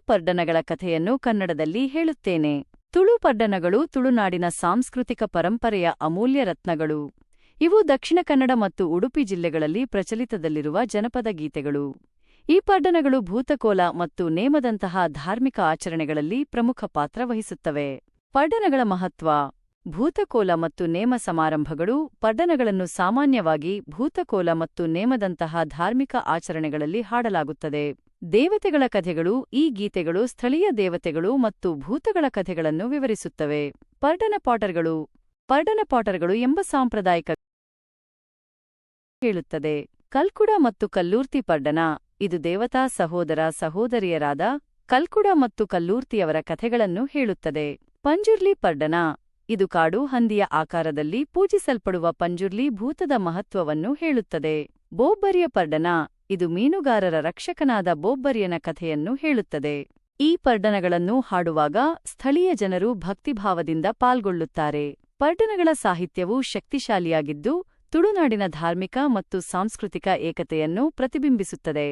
ಪಡ್ಡನಗಳ ಕಥೆಯನ್ನು ಕನ್ನಡದಲ್ಲಿ ಹೇಳುತ್ತೇನೆ. ತುಳು ಪಡ್ಡನಗಳು ತುಳುನಾಡಿನ ಸಾಂಸ್ಕೃತಿಕ ಪರಂಪರೆಯ ಅಮೂಲ್ಯ ರತ್ನಗಳು. ಇವು ದಕ್ಷಿಣ ಕನ್ನಡ ಮತ್ತು ಉಡುಪಿ ಜಿಲ್ಲೆಗಳಲ್ಲಿ ಪ್ರಚಲಿತದಲ್ಲಿರುವ ಜನಪದ ಗೀತೆಗಳು. ಈ ಪಡ್ಡನಗಳು ಭೂತಕೋಲ ಮತ್ತು ನೇಮದಂತಹ ಧಾರ್ಮಿಕ ಆಚರಣೆಗಳಲ್ಲಿ ಪ್ರಮುಖ ಪಾತ್ರ ವಹಿಸುತ್ತವೆ. ಪಡ್ಡನಗಳ ಮಹತ್ವ. ಭೂತಕೋಲ ಮತ್ತು ನೇಮ ಸಮಾರಂಭಗಳು. ಪಡ್ಡನಗಳನ್ನು ಸಾಮಾನ್ಯವಾಗಿ ಭೂತಕೋಲ ಮತ್ತು ನೇಮದಂತಹ ಧಾರ್ಮಿಕ ಆಚರಣೆಗಳಲ್ಲಿ ಹಾಡಲಾಗುತ್ತದೆ. ದೇವತೆಗಳ ಕಥೆಗಳು. ಈ ಗೀತೆಗಳು ಸ್ಥಳೀಯ ದೇವತೆಗಳು ಮತ್ತು ಭೂತಗಳ ಕಥೆಗಳನ್ನು ವಿವರಿಸುತ್ತವೆ. ಪಡ್ಡನ ಪಾಟರ್ಗಳು. ಪಡ್ಡನ ಪಾಟರ್ಗಳು ಎಂಬ ಸಾಂಪ್ರದಾಯಿಕ ಹೇಳುತ್ತದೆ. ಕಲ್ಕುಡ ಮತ್ತು ಕಲ್ಲೂರ್ತಿ ಪಡ್ಡನ. ಇದು ದೇವತಾ ಸಹೋದರ ಸಹೋದರಿಯರಾದ ಕಲ್ಕುಡ ಮತ್ತು ಕಲ್ಲೂರ್ತಿಯವರ ಕಥೆಗಳನ್ನು ಹೇಳುತ್ತದೆ. ಪಂಜುರ್ಲಿ ಪಡ್ಡನ. ಇದು ಕಾಡು ಹಂದಿಯ ಆಕಾರದಲ್ಲಿ ಪೂಜಿಸಲ್ಪಡುವ ಪಂಜುರ್ಲಿ ಭೂತದ ಮಹತ್ವವನ್ನು ಹೇಳುತ್ತದೆ. ಬೋಬ್ಬರಿಯ ಪಡ್ಡನ. ಇದು ಮೀನುಗಾರರ ರಕ್ಷಕನಾದ ಬೋಬ್ಬರಿಯನ ಕಥೆಯನ್ನು ಹೇಳುತ್ತದೆ. ಈ ಪಡ್ಡನಗಳನ್ನು ಹಾಡುವಾಗ ಸ್ಥಳೀಯ ಜನರು ಭಕ್ತಿಭಾವದಿಂದ ಪಾಲ್ಗೊಳ್ಳುತ್ತಾರೆ. ಪಡ್ಡನಗಳ ಸಾಹಿತ್ಯವು ಶಕ್ತಿಶಾಲಿಯಾಗಿದ್ದು ತುಳುನಾಡಿನ ಧಾರ್ಮಿಕ ಮತ್ತು ಸಾಂಸ್ಕೃತಿಕ ಏಕತೆಯನ್ನು ಪ್ರತಿಬಿಂಬಿಸುತ್ತದೆ.